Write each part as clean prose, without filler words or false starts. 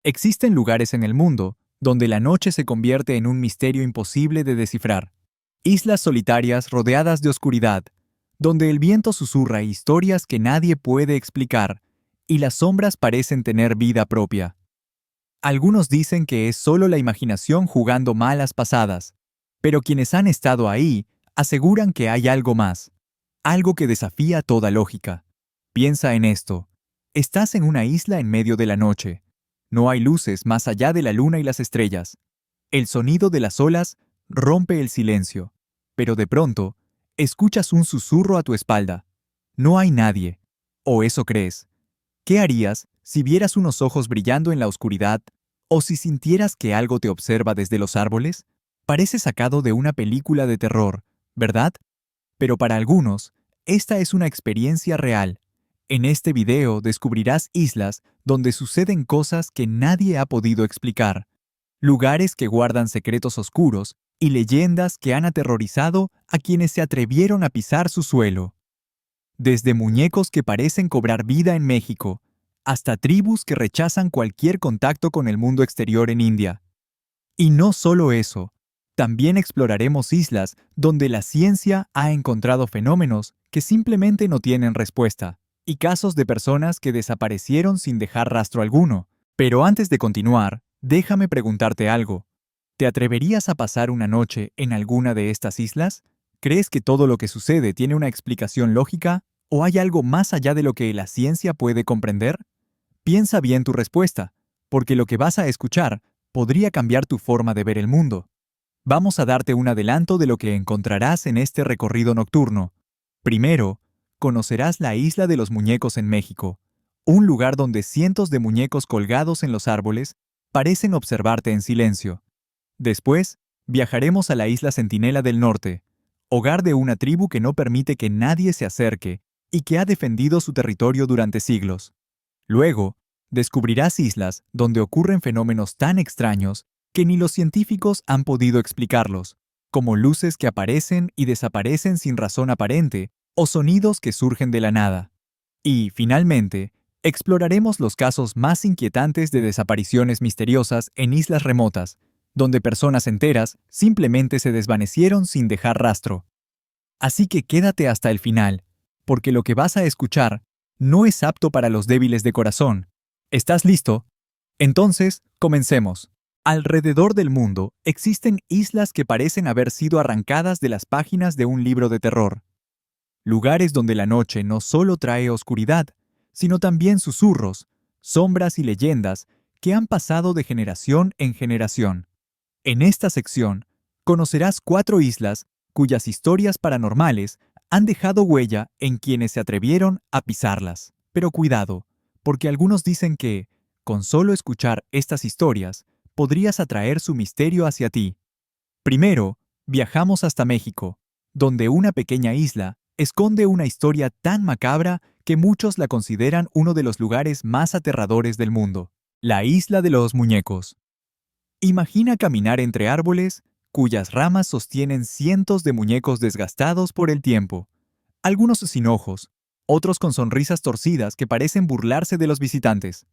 Existen lugares en el mundo donde la noche se convierte en un misterio imposible de descifrar. Islas solitarias rodeadas de oscuridad, donde el viento susurra historias que nadie puede explicar y las sombras parecen tener vida propia. Algunos dicen que es solo la imaginación jugando malas pasadas, pero quienes han estado ahí aseguran que hay algo más, algo que desafía toda lógica. Piensa en esto. Estás en una isla en medio de la noche. No hay luces más allá de la luna y las estrellas. El sonido de las olas rompe el silencio, pero de pronto escuchas un susurro a tu espalda. No hay nadie, o eso crees. ¿Qué harías si vieras unos ojos brillando en la oscuridad o si sintieras que algo te observa desde los árboles? Parece sacado de una película de terror, ¿verdad? Pero para algunos, esta es una experiencia real. En este video descubrirás islas donde suceden cosas que nadie ha podido explicar, lugares que guardan secretos oscuros y leyendas que han aterrorizado a quienes se atrevieron a pisar su suelo. Desde muñecos que parecen cobrar vida en México, hasta tribus que rechazan cualquier contacto con el mundo exterior en India. Y no solo eso, también exploraremos islas donde la ciencia ha encontrado fenómenos que simplemente no tienen respuesta, y casos de personas que desaparecieron sin dejar rastro alguno. Pero antes de continuar, déjame preguntarte algo. ¿Te atreverías a pasar una noche en alguna de estas islas? ¿Crees que todo lo que sucede tiene una explicación lógica o hay algo más allá de lo que la ciencia puede comprender? Piensa bien tu respuesta, porque lo que vas a escuchar podría cambiar tu forma de ver el mundo. Vamos a darte un adelanto de lo que encontrarás en este recorrido nocturno. Primero, conocerás la Isla de los Muñecos en México, un lugar donde cientos de muñecos colgados en los árboles parecen observarte en silencio. Después, viajaremos a la Isla Centinela del Norte, hogar de una tribu que no permite que nadie se acerque y que ha defendido su territorio durante siglos. Luego, descubrirás islas donde ocurren fenómenos tan extraños que ni los científicos han podido explicarlos, como luces que aparecen y desaparecen sin razón aparente o sonidos que surgen de la nada. Y, finalmente, exploraremos los casos más inquietantes de desapariciones misteriosas en islas remotas, donde personas enteras simplemente se desvanecieron sin dejar rastro. Así que quédate hasta el final, porque lo que vas a escuchar no es apto para los débiles de corazón. ¿Estás listo? Entonces, comencemos. Alrededor del mundo existen islas que parecen haber sido arrancadas de las páginas de un libro de terror. Lugares donde la noche no solo trae oscuridad, sino también susurros, sombras y leyendas que han pasado de generación en generación. En esta sección, conocerás 4 islas cuyas historias paranormales han dejado huella en quienes se atrevieron a pisarlas. Pero cuidado, porque algunos dicen que, con solo escuchar estas historias, podrías atraer su misterio hacia ti. Primero, viajamos hasta México, donde una pequeña isla esconde una historia tan macabra que muchos la consideran uno de los lugares más aterradores del mundo, la Isla de los Muñecos. Imagina caminar entre árboles cuyas ramas sostienen cientos de muñecos desgastados por el tiempo, algunos sin ojos, otros con sonrisas torcidas que parecen burlarse de los visitantes.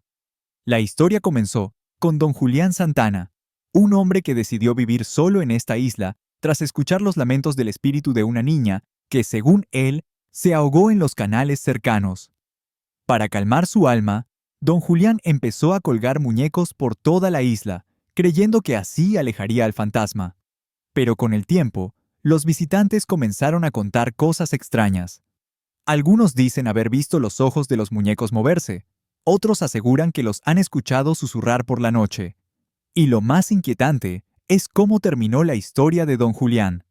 La historia comenzó con don Julián Santana, un hombre que decidió vivir solo en esta isla tras escuchar los lamentos del espíritu de una niña que, según él, se ahogó en los canales cercanos. Para calmar su alma, don Julián empezó a colgar muñecos por toda la isla, creyendo que así alejaría al fantasma. Pero con el tiempo, los visitantes comenzaron a contar cosas extrañas. Algunos dicen haber visto los ojos de los muñecos moverse, otros aseguran que los han escuchado susurrar por la noche. Y lo más inquietante es cómo terminó la historia de don Julián.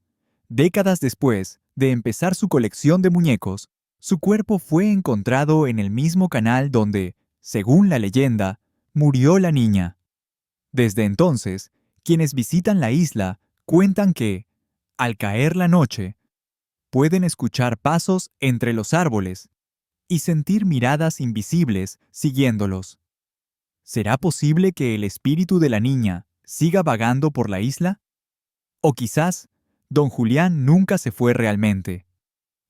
Décadas después de empezar su colección de muñecos, su cuerpo fue encontrado en el mismo canal donde, según la leyenda, murió la niña. Desde entonces, quienes visitan la isla cuentan que, al caer la noche, pueden escuchar pasos entre los árboles y sentir miradas invisibles siguiéndolos. ¿Será posible que el espíritu de la niña siga vagando por la isla? O quizás, don Julián nunca se fue realmente.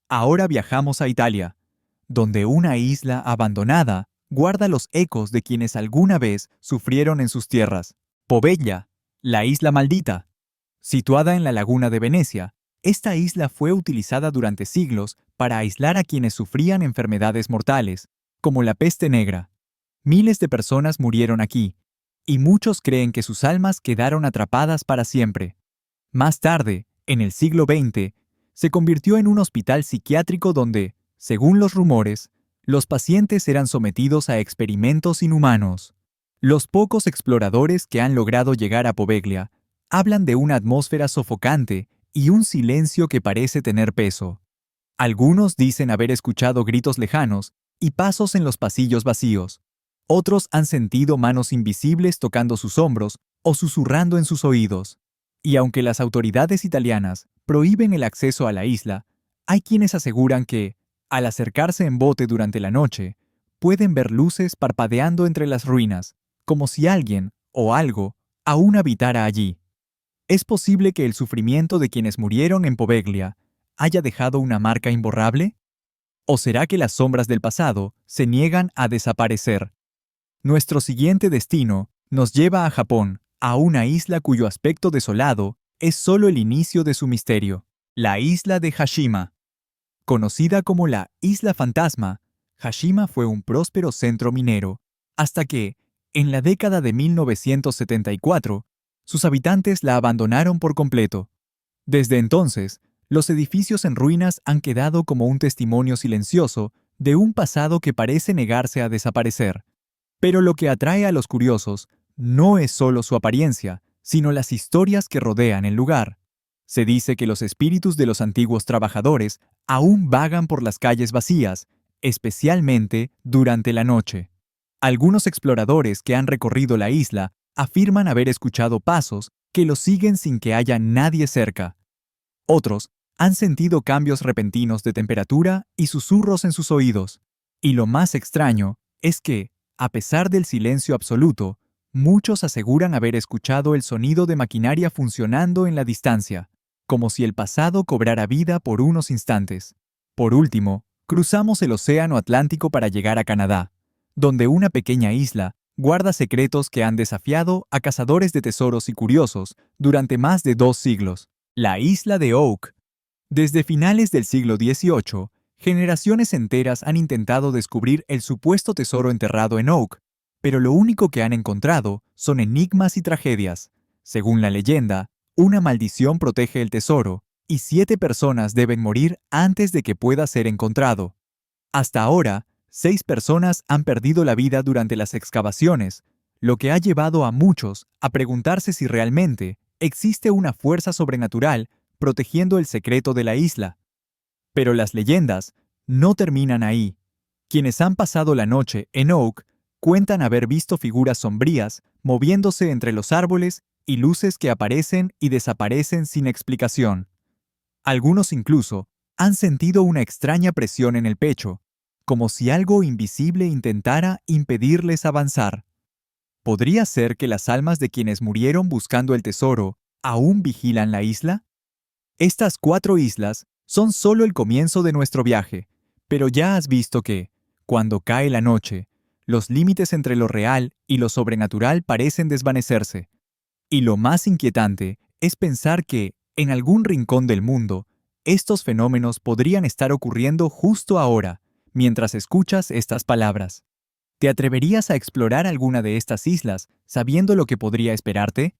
Ahora viajamos a Italia, donde una isla abandonada guarda los ecos de quienes alguna vez sufrieron en sus tierras. Poveglia, la isla maldita. Situada en la laguna de Venecia, esta isla fue utilizada durante siglos para aislar a quienes sufrían enfermedades mortales, como la peste negra. Miles de personas murieron aquí, y muchos creen que sus almas quedaron atrapadas para siempre. Más tarde, en el siglo XX, se convirtió en un hospital psiquiátrico donde, según los rumores, los pacientes eran sometidos a experimentos inhumanos. Los pocos exploradores que han logrado llegar a Poveglia hablan de una atmósfera sofocante y un silencio que parece tener peso. Algunos dicen haber escuchado gritos lejanos y pasos en los pasillos vacíos. Otros han sentido manos invisibles tocando sus hombros o susurrando en sus oídos. Y aunque las autoridades italianas prohíben el acceso a la isla, hay quienes aseguran que, al acercarse en bote durante la noche, pueden ver luces parpadeando entre las ruinas, como si alguien o algo aún habitara allí. ¿Es posible que el sufrimiento de quienes murieron en Poveglia haya dejado una marca imborrable? ¿O será que las sombras del pasado se niegan a desaparecer? Nuestro siguiente destino nos lleva a Japón, a una isla cuyo aspecto desolado es solo el inicio de su misterio, la isla de Hashima. Conocida como la Isla Fantasma, Hashima fue un próspero centro minero, hasta que, en la década de 1974, sus habitantes la abandonaron por completo. Desde entonces, los edificios en ruinas han quedado como un testimonio silencioso de un pasado que parece negarse a desaparecer. Pero lo que atrae a los curiosos no es solo su apariencia, sino las historias que rodean el lugar. Se dice que los espíritus de los antiguos trabajadores aún vagan por las calles vacías, especialmente durante la noche. Algunos exploradores que han recorrido la isla afirman haber escuchado pasos que los siguen sin que haya nadie cerca. Otros han sentido cambios repentinos de temperatura y susurros en sus oídos. Y lo más extraño es que, a pesar del silencio absoluto, muchos aseguran haber escuchado el sonido de maquinaria funcionando en la distancia, como si el pasado cobrara vida por unos instantes. Por último, cruzamos el Océano Atlántico para llegar a Canadá, donde una pequeña isla guarda secretos que han desafiado a cazadores de tesoros y curiosos durante más de 2 siglos. La isla de Oak. Desde finales del siglo XVIII, generaciones enteras han intentado descubrir el supuesto tesoro enterrado en Oak, pero lo único que han encontrado son enigmas y tragedias. Según la leyenda, una maldición protege el tesoro, y 7 personas deben morir antes de que pueda ser encontrado. Hasta ahora, 6 personas han perdido la vida durante las excavaciones, lo que ha llevado a muchos a preguntarse si realmente existe una fuerza sobrenatural protegiendo el secreto de la isla. Pero las leyendas no terminan ahí. Quienes han pasado la noche en Oak cuentan haber visto figuras sombrías moviéndose entre los árboles y luces que aparecen y desaparecen sin explicación. Algunos incluso han sentido una extraña presión en el pecho, como si algo invisible intentara impedirles avanzar. ¿Podría ser que las almas de quienes murieron buscando el tesoro aún vigilan la isla? Estas 4 islas son solo el comienzo de nuestro viaje, pero ya has visto que, cuando cae la noche, los límites entre lo real y lo sobrenatural parecen desvanecerse. Y lo más inquietante es pensar que, en algún rincón del mundo, estos fenómenos podrían estar ocurriendo justo ahora, mientras escuchas estas palabras. ¿Te atreverías a explorar alguna de estas islas sabiendo lo que podría esperarte?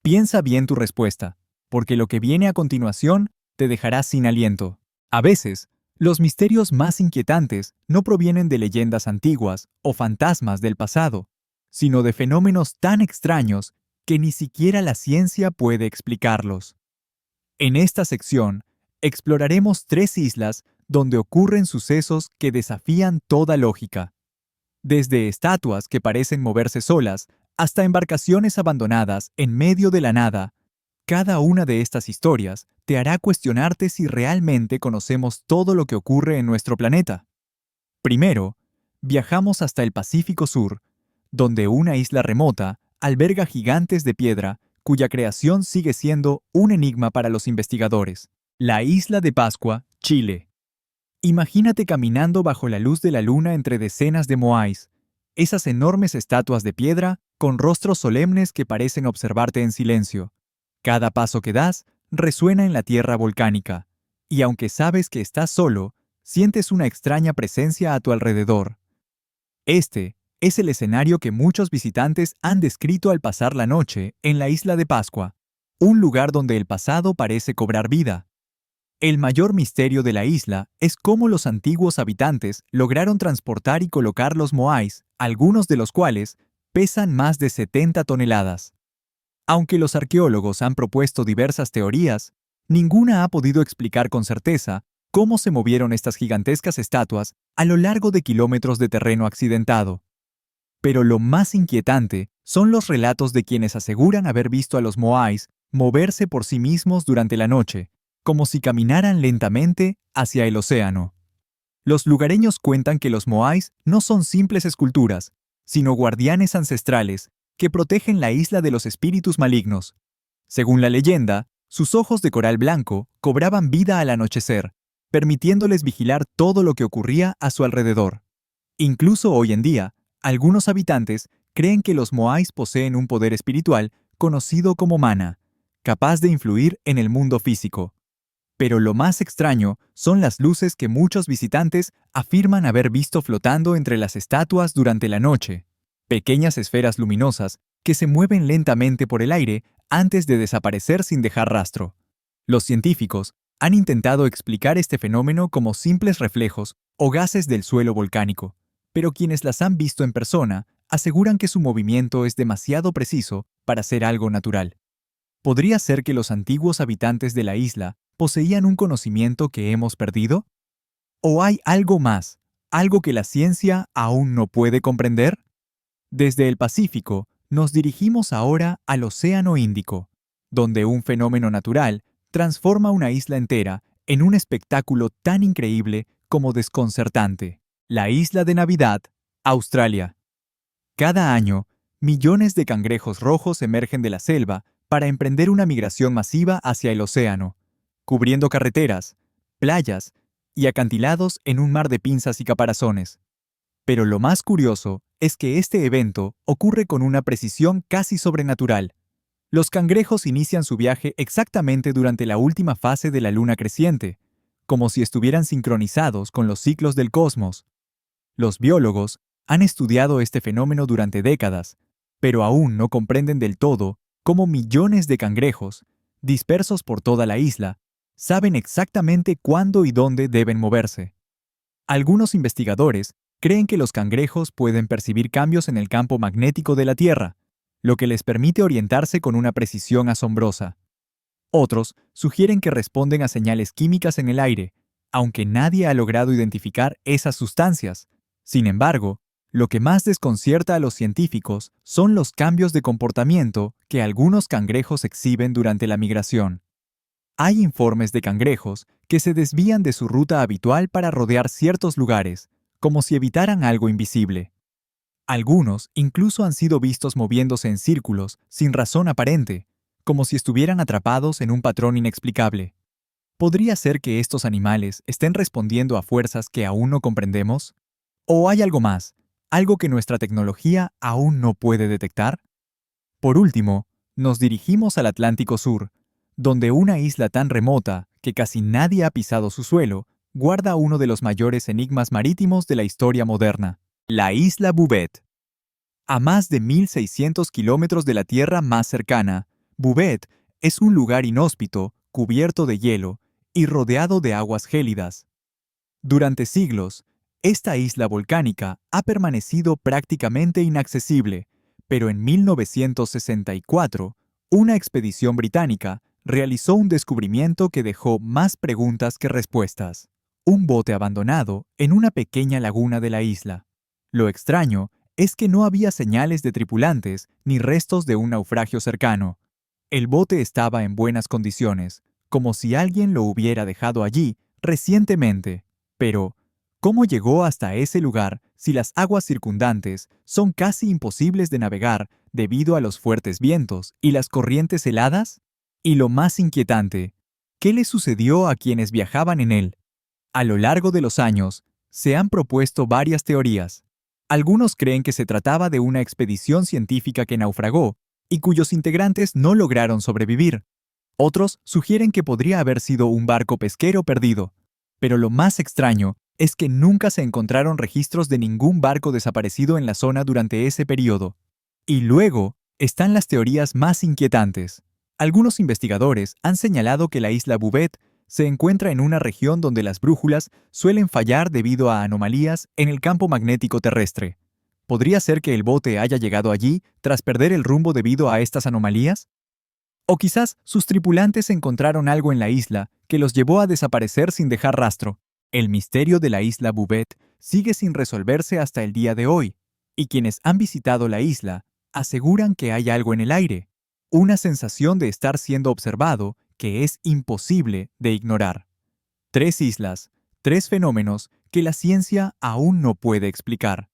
Piensa bien tu respuesta, porque lo que viene a continuación te dejará sin aliento. A veces, los misterios más inquietantes no provienen de leyendas antiguas o fantasmas del pasado, sino de fenómenos tan extraños que ni siquiera la ciencia puede explicarlos. En esta sección, exploraremos 3 islas donde ocurren sucesos que desafían toda lógica. Desde estatuas que parecen moverse solas hasta embarcaciones abandonadas en medio de la nada, cada una de estas historias te hará cuestionarte si realmente conocemos todo lo que ocurre en nuestro planeta. Primero, viajamos hasta el Pacífico Sur, donde una isla remota alberga gigantes de piedra cuya creación sigue siendo un enigma para los investigadores. La isla de Pascua, Chile. Imagínate caminando bajo la luz de la luna entre decenas de moais, Esas enormes estatuas de piedra con rostros solemnes que parecen observarte en silencio. Cada paso que das resuena en la tierra volcánica, y aunque sabes que estás solo, sientes una extraña presencia a tu alrededor. Este es el escenario que muchos visitantes han descrito al pasar la noche en la isla de Pascua, un lugar donde el pasado parece cobrar vida. El mayor misterio de la isla es cómo los antiguos habitantes lograron transportar y colocar los moais, algunos de los cuales pesan más de 70 toneladas. Aunque los arqueólogos han propuesto diversas teorías, ninguna ha podido explicar con certeza cómo se movieron estas gigantescas estatuas a lo largo de kilómetros de terreno accidentado. Pero lo más inquietante son los relatos de quienes aseguran haber visto a los moais moverse por sí mismos durante la noche, como si caminaran lentamente hacia el océano. Los lugareños cuentan que los moais no son simples esculturas, sino guardianes ancestrales que protegen la isla de los espíritus malignos. Según la leyenda, sus ojos de coral blanco cobraban vida al anochecer, permitiéndoles vigilar todo lo que ocurría a su alrededor. Incluso hoy en día, algunos habitantes creen que los moais poseen un poder espiritual conocido como mana, capaz de influir en el mundo físico. Pero lo más extraño son las luces que muchos visitantes afirman haber visto flotando entre las estatuas durante la noche, pequeñas esferas luminosas que se mueven lentamente por el aire antes de desaparecer sin dejar rastro. Los científicos han intentado explicar este fenómeno como simples reflejos o gases del suelo volcánico, pero quienes las han visto en persona aseguran que su movimiento es demasiado preciso para ser algo natural. ¿Podría ser que los antiguos habitantes de la isla poseían un conocimiento que hemos perdido? ¿O hay algo más, algo que la ciencia aún no puede comprender? Desde el Pacífico, nos dirigimos ahora al Océano Índico, donde un fenómeno natural transforma una isla entera en un espectáculo tan increíble como desconcertante. La isla de Navidad, Australia. Cada año, millones de cangrejos rojos emergen de la selva para emprender una migración masiva hacia el océano, cubriendo carreteras, playas y acantilados en un mar de pinzas y caparazones. Pero lo más curioso es que este evento ocurre con una precisión casi sobrenatural. Los cangrejos inician su viaje exactamente durante la última fase de la luna creciente, como si estuvieran sincronizados con los ciclos del cosmos. Los biólogos han estudiado este fenómeno durante décadas, pero aún no comprenden del todo cómo millones de cangrejos, dispersos por toda la isla, saben exactamente cuándo y dónde deben moverse. Algunos investigadores creen que los cangrejos pueden percibir cambios en el campo magnético de la Tierra, lo que les permite orientarse con una precisión asombrosa. Otros sugieren que responden a señales químicas en el aire, aunque nadie ha logrado identificar esas sustancias. Sin embargo, lo que más desconcierta a los científicos son los cambios de comportamiento que algunos cangrejos exhiben durante la migración. Hay informes de cangrejos que se desvían de su ruta habitual para rodear ciertos lugares, como si evitaran algo invisible. Algunos incluso han sido vistos moviéndose en círculos sin razón aparente, como si estuvieran atrapados en un patrón inexplicable. ¿Podría ser que estos animales estén respondiendo a fuerzas que aún no comprendemos? ¿O hay algo más, algo que nuestra tecnología aún no puede detectar? Por último, nos dirigimos al Atlántico Sur, donde una isla tan remota que casi nadie ha pisado su suelo guarda uno de los mayores enigmas marítimos de la historia moderna, la isla Bouvet. A más de 1.600 kilómetros de la tierra más cercana, Bouvet es un lugar inhóspito, cubierto de hielo y rodeado de aguas gélidas. Durante siglos, esta isla volcánica ha permanecido prácticamente inaccesible, pero en 1964, una expedición británica realizó un descubrimiento que dejó más preguntas que respuestas. Un bote abandonado en una pequeña laguna de la isla. Lo extraño es que no había señales de tripulantes ni restos de un naufragio cercano. El bote estaba en buenas condiciones, como si alguien lo hubiera dejado allí recientemente. Pero, ¿cómo llegó hasta ese lugar si las aguas circundantes son casi imposibles de navegar debido a los fuertes vientos y las corrientes heladas? Y lo más inquietante, ¿qué le sucedió a quienes viajaban en él? A lo largo de los años, se han propuesto varias teorías. Algunos creen que se trataba de una expedición científica que naufragó y cuyos integrantes no lograron sobrevivir. Otros sugieren que podría haber sido un barco pesquero perdido. Pero lo más extraño es que nunca se encontraron registros de ningún barco desaparecido en la zona durante ese periodo. Y luego están las teorías más inquietantes. Algunos investigadores han señalado que la isla Bouvet se encuentra en una región donde las brújulas suelen fallar debido a anomalías en el campo magnético terrestre. ¿Podría ser que el bote haya llegado allí tras perder el rumbo debido a estas anomalías? O quizás sus tripulantes encontraron algo en la isla que los llevó a desaparecer sin dejar rastro. El misterio de la isla Bouvet sigue sin resolverse hasta el día de hoy, y quienes han visitado la isla aseguran que hay algo en el aire, una sensación de estar siendo observado que es imposible de ignorar. Tres islas, tres fenómenos que la ciencia aún no puede explicar.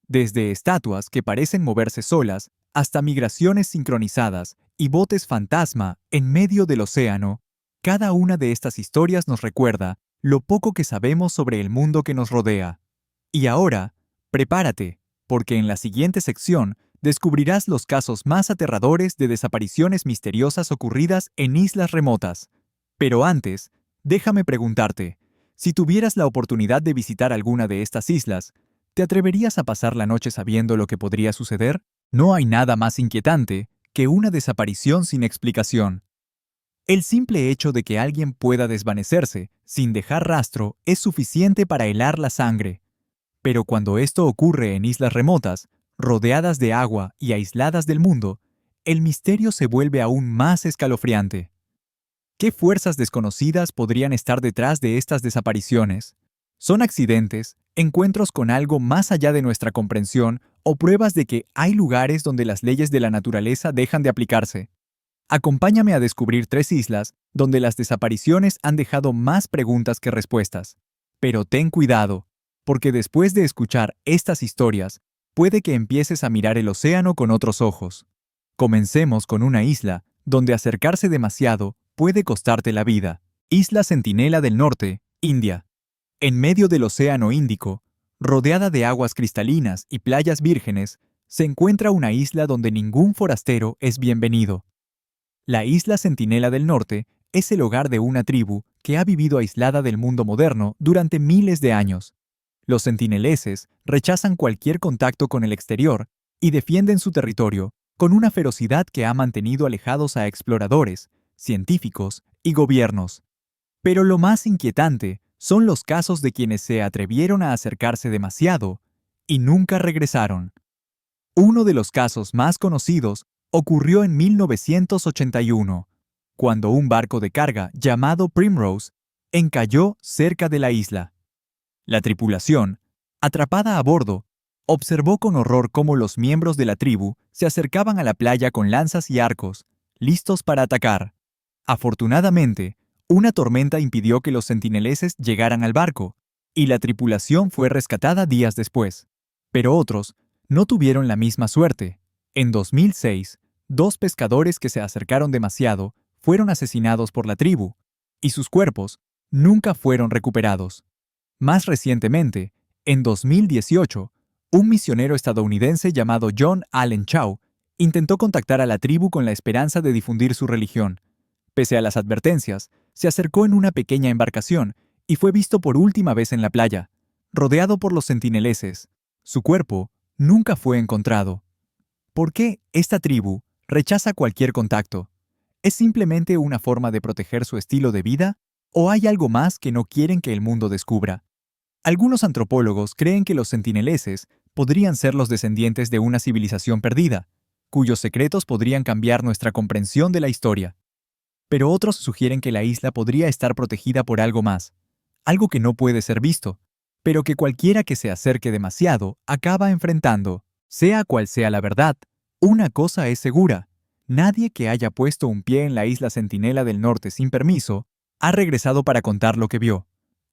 Desde estatuas que parecen moverse solas hasta migraciones sincronizadas y botes fantasma en medio del océano, cada una de estas historias nos recuerda lo poco que sabemos sobre el mundo que nos rodea. Y ahora, prepárate, porque en la siguiente sección descubrirás los casos más aterradores de desapariciones misteriosas ocurridas en islas remotas. Pero antes, déjame preguntarte, si tuvieras la oportunidad de visitar alguna de estas islas, ¿te atreverías a pasar la noche sabiendo lo que podría suceder? No hay nada más inquietante que una desaparición sin explicación. El simple hecho de que alguien pueda desvanecerse sin dejar rastro es suficiente para helar la sangre. Pero cuando esto ocurre en islas remotas, rodeadas de agua y aisladas del mundo, el misterio se vuelve aún más escalofriante. ¿Qué fuerzas desconocidas podrían estar detrás de estas desapariciones? ¿Son accidentes, encuentros con algo más allá de nuestra comprensión o pruebas de que hay lugares donde las leyes de la naturaleza dejan de aplicarse? Acompáñame a descubrir tres islas donde las desapariciones han dejado más preguntas que respuestas. Pero ten cuidado, porque después de escuchar estas historias, puede que empieces a mirar el océano con otros ojos. Comencemos con una isla donde acercarse demasiado puede costarte la vida. Isla Centinela del Norte, India. En medio del Océano Índico, rodeada de aguas cristalinas y playas vírgenes, se encuentra una isla donde ningún forastero es bienvenido. La isla Centinela del Norte es el hogar de una tribu que ha vivido aislada del mundo moderno durante miles de años. Los centineleses rechazan cualquier contacto con el exterior y defienden su territorio con una ferocidad que ha mantenido alejados a exploradores, científicos y gobiernos. Pero lo más inquietante son los casos de quienes se atrevieron a acercarse demasiado y nunca regresaron. Uno de los casos más conocidos ocurrió en 1981, cuando un barco de carga llamado Primrose encalló cerca de la isla. La tripulación, atrapada a bordo, observó con horror cómo los miembros de la tribu se acercaban a la playa con lanzas y arcos, listos para atacar. Afortunadamente, una tormenta impidió que los centineleses llegaran al barco, y la tripulación fue rescatada días después. Pero otros no tuvieron la misma suerte. En 2006, dos pescadores que se acercaron demasiado fueron asesinados por la tribu, y sus cuerpos nunca fueron recuperados. Más recientemente, en 2018, un misionero estadounidense llamado John Allen Chau intentó contactar a la tribu con la esperanza de difundir su religión. Pese a las advertencias, se acercó en una pequeña embarcación y fue visto por última vez en la playa, rodeado por los centineleses. Su cuerpo nunca fue encontrado. ¿Por qué esta tribu rechaza cualquier contacto? ¿Es simplemente una forma de proteger su estilo de vida? ¿O hay algo más que no quieren que el mundo descubra? Algunos antropólogos creen que los centineleses podrían ser los descendientes de una civilización perdida, cuyos secretos podrían cambiar nuestra comprensión de la historia. Pero otros sugieren que la isla podría estar protegida por algo más, algo que no puede ser visto, pero que cualquiera que se acerque demasiado acaba enfrentando. Sea cual sea la verdad, una cosa es segura: nadie que haya puesto un pie en la isla Centinela del Norte sin permiso ha regresado para contar lo que vio.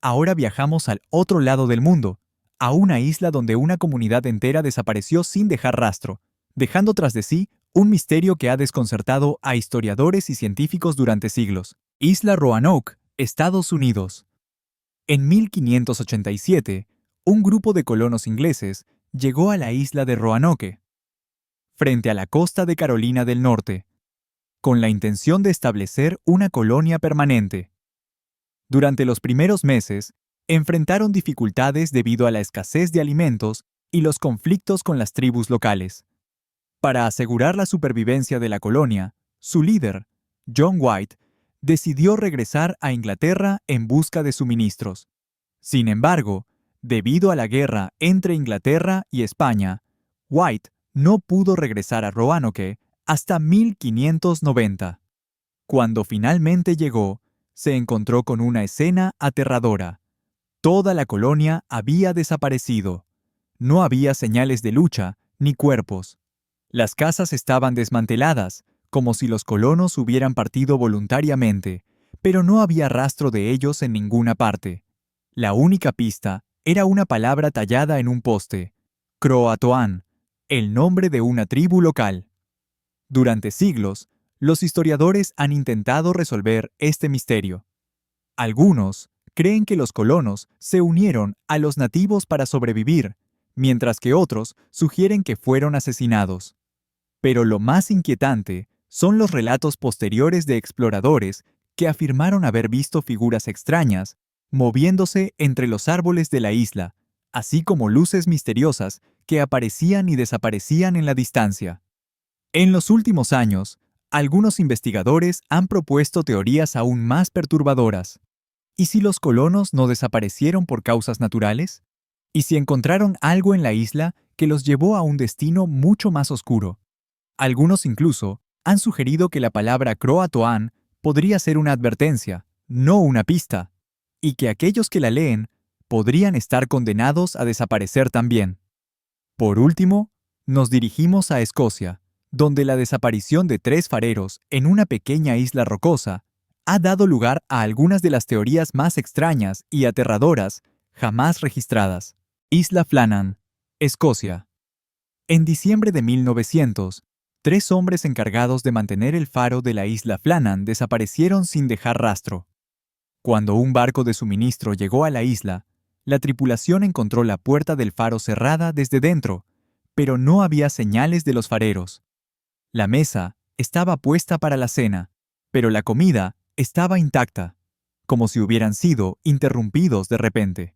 Ahora viajamos al otro lado del mundo, a una isla donde una comunidad entera desapareció sin dejar rastro, dejando tras de sí un misterio que ha desconcertado a historiadores y científicos durante siglos. Isla Roanoke, Estados Unidos. En 1587, un grupo de colonos ingleses llegó a la isla de Roanoke, frente a la costa de Carolina del Norte, con la intención de establecer una colonia permanente. Durante los primeros meses, enfrentaron dificultades debido a la escasez de alimentos y los conflictos con las tribus locales. Para asegurar la supervivencia de la colonia, su líder, John White, decidió regresar a Inglaterra en busca de suministros. Sin embargo, debido a la guerra entre Inglaterra y España, White no pudo regresar a Roanoke hasta 1590. Cuando finalmente llegó, se encontró con una escena aterradora. Toda la colonia había desaparecido. No había señales de lucha ni cuerpos. Las casas estaban desmanteladas, como si los colonos hubieran partido voluntariamente, pero no había rastro de ellos en ninguna parte. La única pista era una palabra tallada en un poste: Croatoan, el nombre de una tribu local. Durante siglos, los historiadores han intentado resolver este misterio. Algunos creen que los colonos se unieron a los nativos para sobrevivir, mientras que otros sugieren que fueron asesinados. Pero lo más inquietante son los relatos posteriores de exploradores que afirmaron haber visto figuras extrañas moviéndose entre los árboles de la isla, así como luces misteriosas que aparecían y desaparecían en la distancia. En los últimos años, algunos investigadores han propuesto teorías aún más perturbadoras. ¿Y si los colonos no desaparecieron por causas naturales? ¿Y si encontraron algo en la isla que los llevó a un destino mucho más oscuro? Algunos incluso han sugerido que la palabra Croatoan podría ser una advertencia, no una pista, y que aquellos que la leen podrían estar condenados a desaparecer también. Por último, nos dirigimos a Escocia, donde la desaparición de 3 fareros en una pequeña isla rocosa ha dado lugar a algunas de las teorías más extrañas y aterradoras jamás registradas. Isla Flannan, Escocia. En diciembre de 1900, 3 hombres encargados de mantener el faro de la isla Flannan desaparecieron sin dejar rastro. Cuando un barco de suministro llegó a la isla, la tripulación encontró la puerta del faro cerrada desde dentro, pero no había señales de los fareros. La mesa estaba puesta para la cena, pero la comida estaba intacta, como si hubieran sido interrumpidos de repente.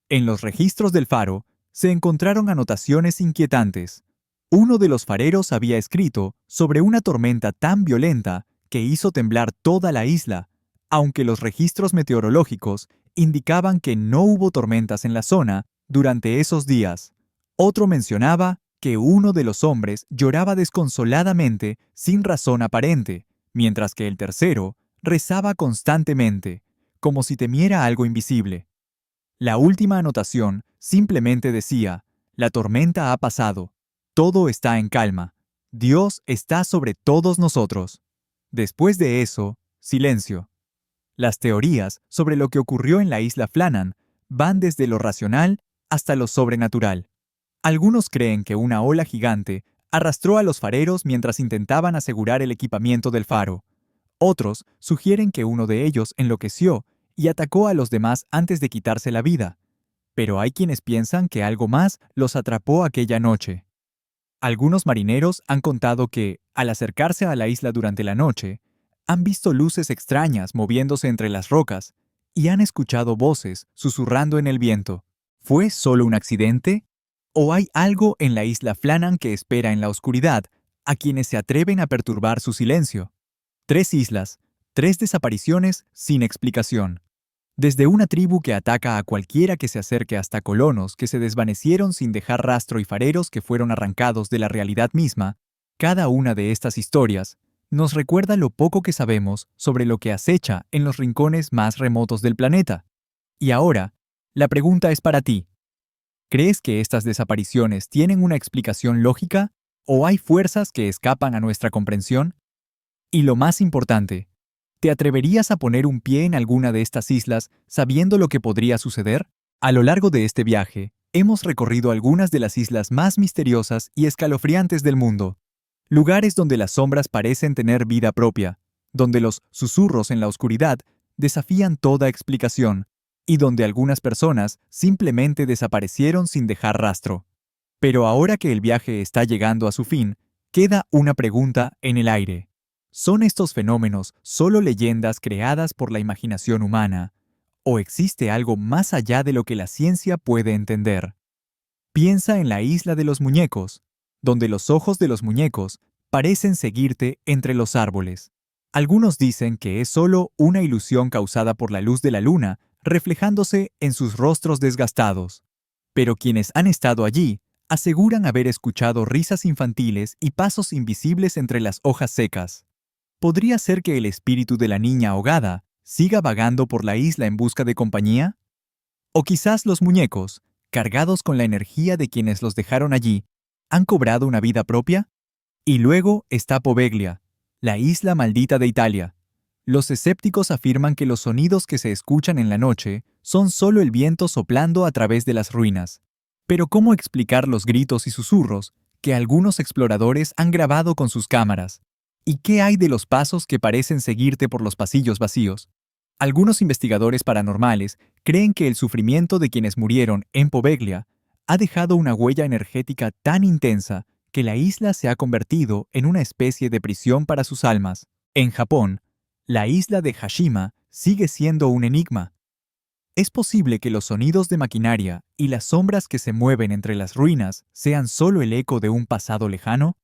En los registros del faro se encontraron anotaciones inquietantes. Uno de los fareros había escrito sobre una tormenta tan violenta que hizo temblar toda la isla, aunque los registros meteorológicos indicaban que no hubo tormentas en la zona durante esos días. Otro mencionaba que uno de los hombres lloraba desconsoladamente sin razón aparente, mientras que el tercero rezaba constantemente, como si temiera algo invisible. La última anotación simplemente decía: la tormenta ha pasado, todo está en calma, Dios está sobre todos nosotros. Después de eso, silencio. Las teorías sobre lo que ocurrió en la isla Flannan van desde lo racional hasta lo sobrenatural. Algunos creen que una ola gigante arrastró a los fareros mientras intentaban asegurar el equipamiento del faro. Otros sugieren que uno de ellos enloqueció y atacó a los demás antes de quitarse la vida. Pero hay quienes piensan que algo más los atrapó aquella noche. Algunos marineros han contado que, al acercarse a la isla durante la noche, han visto luces extrañas moviéndose entre las rocas y han escuchado voces susurrando en el viento. ¿Fue solo un accidente? ¿O hay algo en la isla Flannan que espera en la oscuridad a quienes se atreven a perturbar su silencio? 3 islas, 3 desapariciones sin explicación. Desde una tribu que ataca a cualquiera que se acerque hasta colonos que se desvanecieron sin dejar rastro y fareros que fueron arrancados de la realidad misma, cada una de estas historias nos recuerda lo poco que sabemos sobre lo que acecha en los rincones más remotos del planeta. Y ahora, la pregunta es para ti. ¿Crees que estas desapariciones tienen una explicación lógica o hay fuerzas que escapan a nuestra comprensión? Y lo más importante, ¿te atreverías a poner un pie en alguna de estas islas sabiendo lo que podría suceder? A lo largo de este viaje, hemos recorrido algunas de las islas más misteriosas y escalofriantes del mundo. Lugares donde las sombras parecen tener vida propia, donde los susurros en la oscuridad desafían toda explicación, y donde algunas personas simplemente desaparecieron sin dejar rastro. Pero ahora que el viaje está llegando a su fin, queda una pregunta en el aire. ¿Son estos fenómenos solo leyendas creadas por la imaginación humana? ¿O existe algo más allá de lo que la ciencia puede entender? Piensa en la isla de los muñecos, donde los ojos de los muñecos parecen seguirte entre los árboles. Algunos dicen que es solo una ilusión causada por la luz de la luna reflejándose en sus rostros desgastados. Pero quienes han estado allí aseguran haber escuchado risas infantiles y pasos invisibles entre las hojas secas. ¿Podría ser que el espíritu de la niña ahogada siga vagando por la isla en busca de compañía? O quizás los muñecos, cargados con la energía de quienes los dejaron allí, han cobrado una vida propia. Y luego está Poveglia, la isla maldita de Italia. Los escépticos afirman que los sonidos que se escuchan en la noche son solo el viento soplando a través de las ruinas. Pero ¿cómo explicar los gritos y susurros que algunos exploradores han grabado con sus cámaras? ¿Y qué hay de los pasos que parecen seguirte por los pasillos vacíos? Algunos investigadores paranormales creen que el sufrimiento de quienes murieron en Poveglia ha dejado una huella energética tan intensa que la isla se ha convertido en una especie de prisión para sus almas. En Japón, la isla de Hashima sigue siendo un enigma. ¿Es posible que los sonidos de maquinaria y las sombras que se mueven entre las ruinas sean solo el eco de un pasado lejano?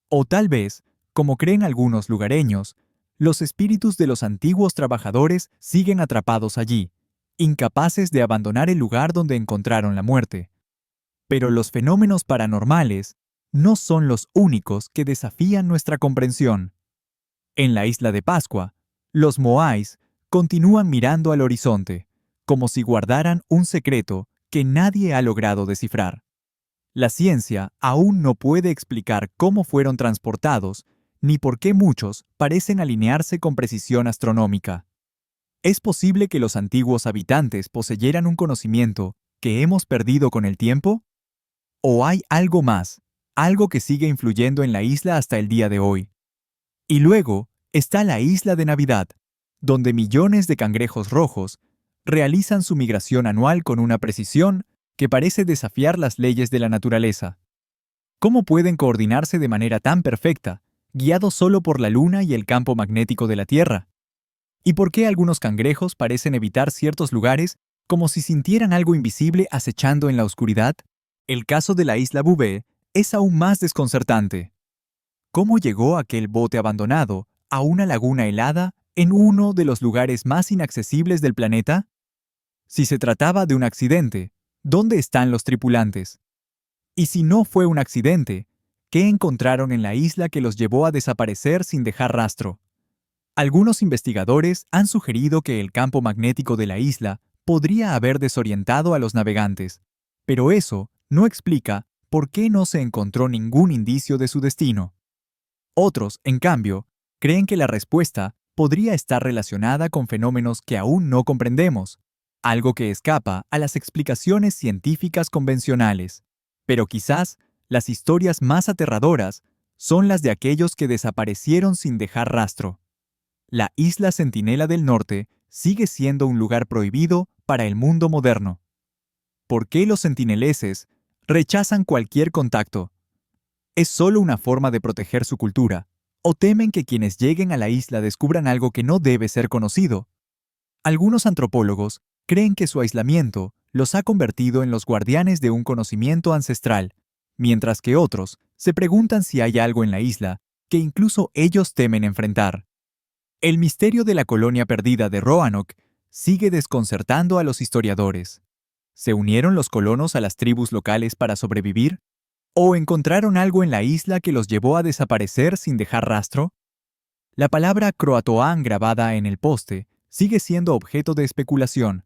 O tal vez, como creen algunos lugareños, los espíritus de los antiguos trabajadores siguen atrapados allí, incapaces de abandonar el lugar donde encontraron la muerte. Pero los fenómenos paranormales no son los únicos que desafían nuestra comprensión. En la isla de Pascua, los moais continúan mirando al horizonte, como si guardaran un secreto que nadie ha logrado descifrar. La ciencia aún no puede explicar cómo fueron transportados, ni por qué muchos parecen alinearse con precisión astronómica. ¿Es posible que los antiguos habitantes poseyeran un conocimiento que hemos perdido con el tiempo? ¿O hay algo más, algo que sigue influyendo en la isla hasta el día de hoy? Y luego está la isla de Navidad, donde millones de cangrejos rojos realizan su migración anual con una precisión que parece desafiar las leyes de la naturaleza. ¿Cómo pueden coordinarse de manera tan perfecta, guiados solo por la luna y el campo magnético de la Tierra? ¿Y por qué algunos cangrejos parecen evitar ciertos lugares como si sintieran algo invisible acechando en la oscuridad? El caso de la isla Bouvet es aún más desconcertante. ¿Cómo llegó aquel bote abandonado a una laguna helada en uno de los lugares más inaccesibles del planeta? Si se trataba de un accidente, ¿dónde están los tripulantes? Y si no fue un accidente, ¿qué encontraron en la isla que los llevó a desaparecer sin dejar rastro? Algunos investigadores han sugerido que el campo magnético de la isla podría haber desorientado a los navegantes, pero eso no explica por qué no se encontró ningún indicio de su destino. Otros, en cambio, creen que la respuesta podría estar relacionada con fenómenos que aún no comprendemos, algo que escapa a las explicaciones científicas convencionales. Pero quizás las historias más aterradoras son las de aquellos que desaparecieron sin dejar rastro. La isla Centinela del Norte sigue siendo un lugar prohibido para el mundo moderno. ¿Por qué los centineleses rechazan cualquier contacto? ¿Es solo una forma de proteger su cultura? ¿O temen que quienes lleguen a la isla descubran algo que no debe ser conocido? Algunos antropólogos creen que su aislamiento los ha convertido en los guardianes de un conocimiento ancestral, mientras que otros se preguntan si hay algo en la isla que incluso ellos temen enfrentar. El misterio de la colonia perdida de Roanoke sigue desconcertando a los historiadores. ¿Se unieron los colonos a las tribus locales para sobrevivir? ¿O encontraron algo en la isla que los llevó a desaparecer sin dejar rastro? La palabra Croatoan grabada en el poste sigue siendo objeto de especulación.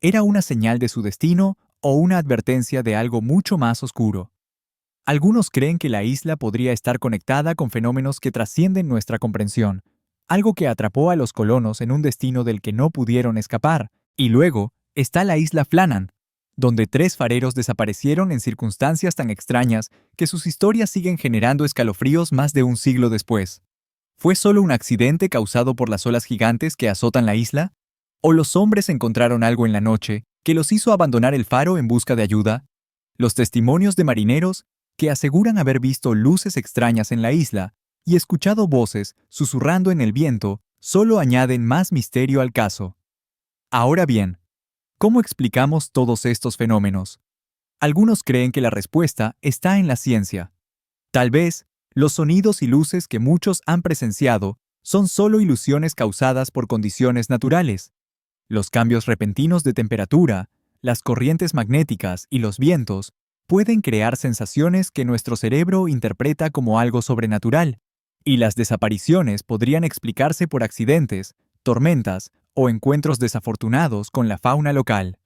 ¿Era una señal de su destino o una advertencia de algo mucho más oscuro? Algunos creen que la isla podría estar conectada con fenómenos que trascienden nuestra comprensión, algo que atrapó a los colonos en un destino del que no pudieron escapar. Y luego está la isla Flannan, donde 3 fareros desaparecieron en circunstancias tan extrañas que sus historias siguen generando escalofríos más de un siglo después. ¿Fue solo un accidente causado por las olas gigantes que azotan la isla? ¿O los hombres encontraron algo en la noche que los hizo abandonar el faro en busca de ayuda? Los testimonios de marineros que aseguran haber visto luces extrañas en la isla y escuchado voces susurrando en el viento solo añaden más misterio al caso. Ahora bien, ¿cómo explicamos todos estos fenómenos? Algunos creen que la respuesta está en la ciencia. Tal vez, los sonidos y luces que muchos han presenciado son solo ilusiones causadas por condiciones naturales. Los cambios repentinos de temperatura, las corrientes magnéticas y los vientos pueden crear sensaciones que nuestro cerebro interpreta como algo sobrenatural, y las desapariciones podrían explicarse por accidentes, tormentas o encuentros desafortunados con la fauna local.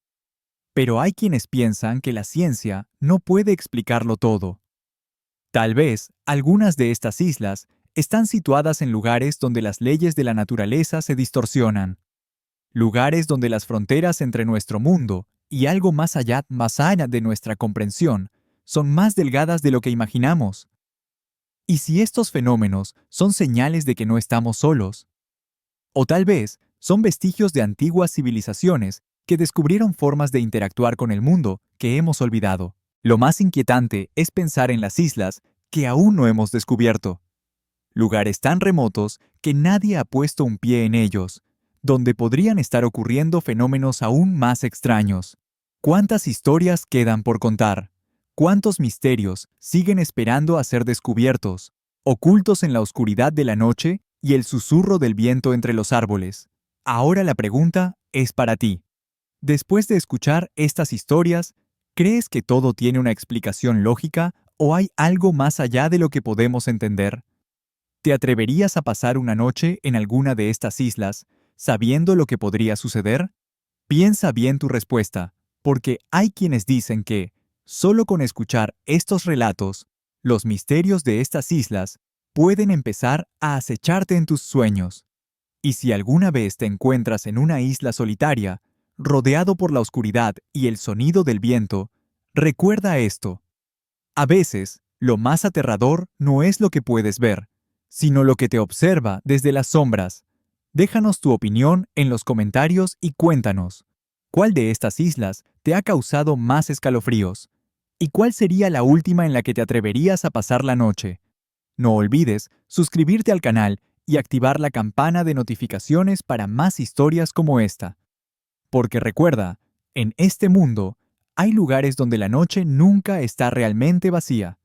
Pero hay quienes piensan que la ciencia no puede explicarlo todo. Tal vez algunas de estas islas están situadas en lugares donde las leyes de la naturaleza se distorsionan, lugares donde las fronteras entre nuestro mundo y algo más allá de nuestra comprensión son más delgadas de lo que imaginamos. ¿Y si estos fenómenos son señales de que no estamos solos? O tal vez son vestigios de antiguas civilizaciones que descubrieron formas de interactuar con el mundo que hemos olvidado. Lo más inquietante es pensar en las islas que aún no hemos descubierto. Lugares tan remotos que nadie ha puesto un pie en ellos, donde podrían estar ocurriendo fenómenos aún más extraños. ¿Cuántas historias quedan por contar? ¿Cuántos misterios siguen esperando a ser descubiertos, ocultos en la oscuridad de la noche y el susurro del viento entre los árboles? Ahora la pregunta es para ti. Después de escuchar estas historias, ¿crees que todo tiene una explicación lógica o hay algo más allá de lo que podemos entender? ¿Te atreverías a pasar una noche en alguna de estas islas, sabiendo lo que podría suceder? Piensa bien tu respuesta, porque hay quienes dicen que, solo con escuchar estos relatos, los misterios de estas islas pueden empezar a acecharte en tus sueños. Y si alguna vez te encuentras en una isla solitaria, rodeado por la oscuridad y el sonido del viento, recuerda esto. A veces, lo más aterrador no es lo que puedes ver, sino lo que te observa desde las sombras. Déjanos tu opinión en los comentarios y cuéntanos, ¿cuál de estas islas te ha causado más escalofríos? ¿Y cuál sería la última en la que te atreverías a pasar la noche? No olvides suscribirte al canal y activar la campana de notificaciones para más historias como esta. Porque recuerda, en este mundo hay lugares donde la noche nunca está realmente vacía.